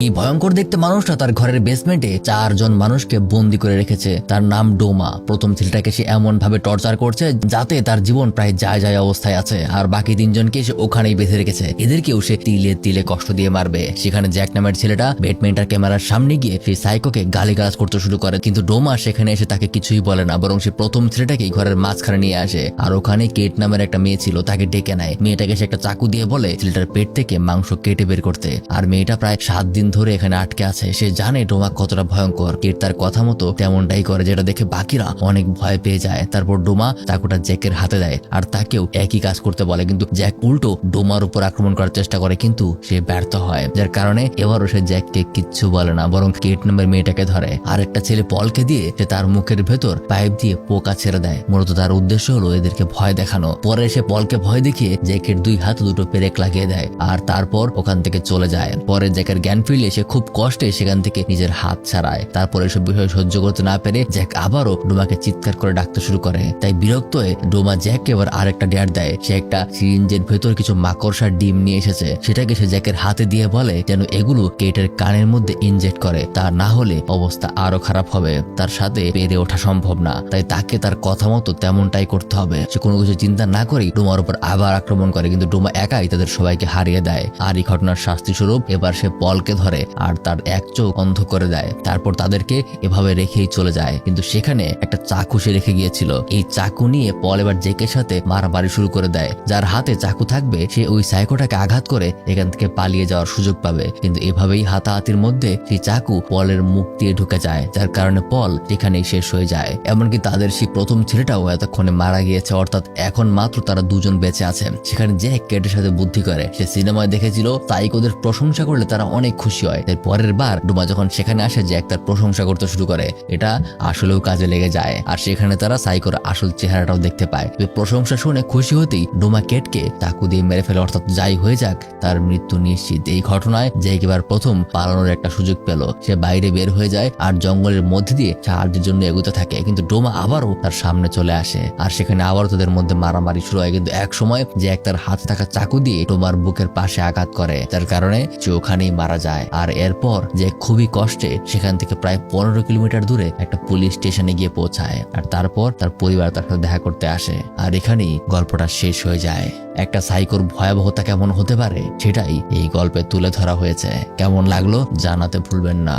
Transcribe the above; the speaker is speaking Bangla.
এই ভয়ঙ্কর দেখতে মানুষটা তার ঘরের বেসমেন্টে 4 জন মানুষকে বন্দি করে রেখেছে। তার নাম ডোমা। প্রথম ছেলেটাকে সে এমন ভাবে টর্চার করছে যাতে তার জীবন প্রায় যায় যায় অবস্থায় আছে, আর বাকি 3 জনকে সে ওখানেই বেঁধে রেখেছে। এদেরকেও সে তিলে তিলে কষ্ট দিয়ে মারবে। সেখানে জ্যাক নামের ছেলেটা ব্যাটম্যানটার ক্যামেরার সামনে গিয়ে সেই সাইকোকে গালিগালাজ করতে শুরু করে, কিন্তু ডোমা সেখানে এসে তাকে কিছুই বলে না, বরং সে প্রথম ছেলেটাকেই ঘরের মাঝখানে নিয়ে আসে। আর ওখানে কেট নামের একটা মেয়ে ছিল, তাকে ডেকে নেয়। মেয়েটাকে সে একটা চাকু দিয়ে বলে ছেলেটার পেট থেকে মাংস কেটে বের করতে। আর মেয়েটা প্রায় 7 দিন ধরে এখানে আটকে আছে। সে জানে ডোমা কতটা ভয়ঙ্কর। কেট তার কথা মতো তেমনটাই করে, যেটা দেখে বাকিরা অনেক ভয় পেয়ে যায়। তারপর ডোমা চাকুটা জ্যাকের হাতে দেয় আর তাকেও একই কাজ করতে বলে, কিন্তু জ্যাক উল্টো ডোমার উপর আক্রমণ করার চেষ্টা করে, কিন্তু সে ব্যর্থ হয়। যার কারণে এবারও সে জ্যাককে কিচ্ছু বলে না, বরং কেট নামের মেয়েটাকে ধরে। আর একটা ছেলে পলকে দিয়ে সে তার মুখের ভেতর পাইপ দিয়ে পোকা ছেড়ে দেয়। মূলত তার উদ্দেশ্য হলো এদেরকে ভয় দেখানো। পরে সে পলকে ভয় দেখিয়ে জ্যাকের 2 হাতে 2টো পেরেক লাগিয়ে দেয় আর তারপর ওখান থেকে চলে যায়। পরে জ্যাকের জ্ঞান ফিরলে সে খুব কষ্টে সেখান থেকে নিজের হাত ছাড়ায়। তারপর এসব বিষয় সহ্য করতে না পেরে জ্যাক আবারও ডোমাকে চিৎকার করে ডাকতে শুরু করে। তাই বিরক্ত হয়ে ডোমা জ্যাককে এবার আরেকটা ডেয়ার দেয়। সে একটা সিরিঞ্জের ভেতর কিছু মাকড়সার ডিম নিয়ে এসেছে, সেটাকে সে জ্যাকের হাতে দিয়ে বলে যেন এগুলো কেটের কানের মধ্যে ইনজেক্ট করে, তা না হলে অবস্থা আরো খারাপ হবে। তার সাথে পেরে ওঠা সম্ভব না, তাই তাকে তার কথা মতো তেমনটাই করতে হবে। সে কোনো কিছু চিন্তা না করেই ডোমার উপর আবার আক্রমণ করে, কিন্তু ডোমা একাই তাদের সবাইকে হারিয়ে দেয়। আর এই ঘটনার শাস্তি স্বরূপ এবার সে পলকে ধরে আর তার এক চোখ অন্ধ করে দেয়। তারপর তাদেরকে এভাবে রেখেই চলে যায়, কিন্তু সেখানে একটা চাকু সে রেখে গিয়েছিল। এই চাকু নিয়ে পল এবার জেকের সাথে মারামারি শুরু করে দেয়। যার হাতে চাকু থাকবে সে ওই সাইকোটাকে আঘাত করে এখান থেকে পালিয়ে যাওয়ার সুযোগ পাবে, কিন্তু এভাবেই হাতাহাতির মধ্যে সেই চাকু পলের মুখ দিয়ে ঢুকে যায়, যার কারণে পল সেখানেই শেষ হয়ে যায়। এমনকি তাদের সেই প্রথম ছেলেটাও এতক্ষণে মারা গিয়েছে, অর্থাৎ এখন মাত্র তারা 2 জন বেঁচে আছে। সেখানে জ্যাক কেটের সাথে বুদ্ধি করে। সে সিনেমায় দেখেছিল সাইকোদের প্রশংসা করলে তারা অনেক খুশি হয়। এর পরের বার ডোমা যখন সেখানে আসে জ্যাক তার প্রশংসা করতে শুরু করে। এটা আসলেও কাজে লেগে যায়, আর সেখানে তারা সাইকোর আসল চেহারাটাও দেখতে পায়। প্রশংসা শুনে খুশি হতেই ডোমা কেটকে চাকু দিয়ে মেরে ফেলে, অর্থাৎ যাই হয়ে যাক তার মৃত্যু নিশ্চিত। এই ঘটনায় জ্যাক এবার প্রথম পালানোর একটা সুযোগ পেল। সে বাইরে বের হয়ে যায় আর জঙ্গলের মধ্যে দিয়ে সাহায্যের জন্য এগোতে থাকে, কিন্তু ডোমা আবারও তার সামনে চলে আসে আর সেখানে আবারও তাদের মধ্যে মারামারি শুরু হয়। কিন্তু এক সময় জ্যাক তার হাতে থাকা চাকু দিয়ে ডোমার বুকের পাশে আঘাত করে, যার কারণে সে ওখানেই মারা যায়। আর এরপর জ্যাক খুবই কষ্টে সেখান থেকে প্রায় 15 কিলোমিটার দূরে একটা পুলিশ স্টেশনে গিয়ে পৌঁছায়, আর তারপর তার পরিবার তার সাথে দেখা করতে আসে। আর এখানেই গল্পটা শেষ হয়ে যায়। একটা সাইকোর ভয়াবহতা কেমন হতে পারে সেটাই এই গল্পে তুলে ধরা হয়েছে। কেমন লাগলো জানাতে ভুলবেন না।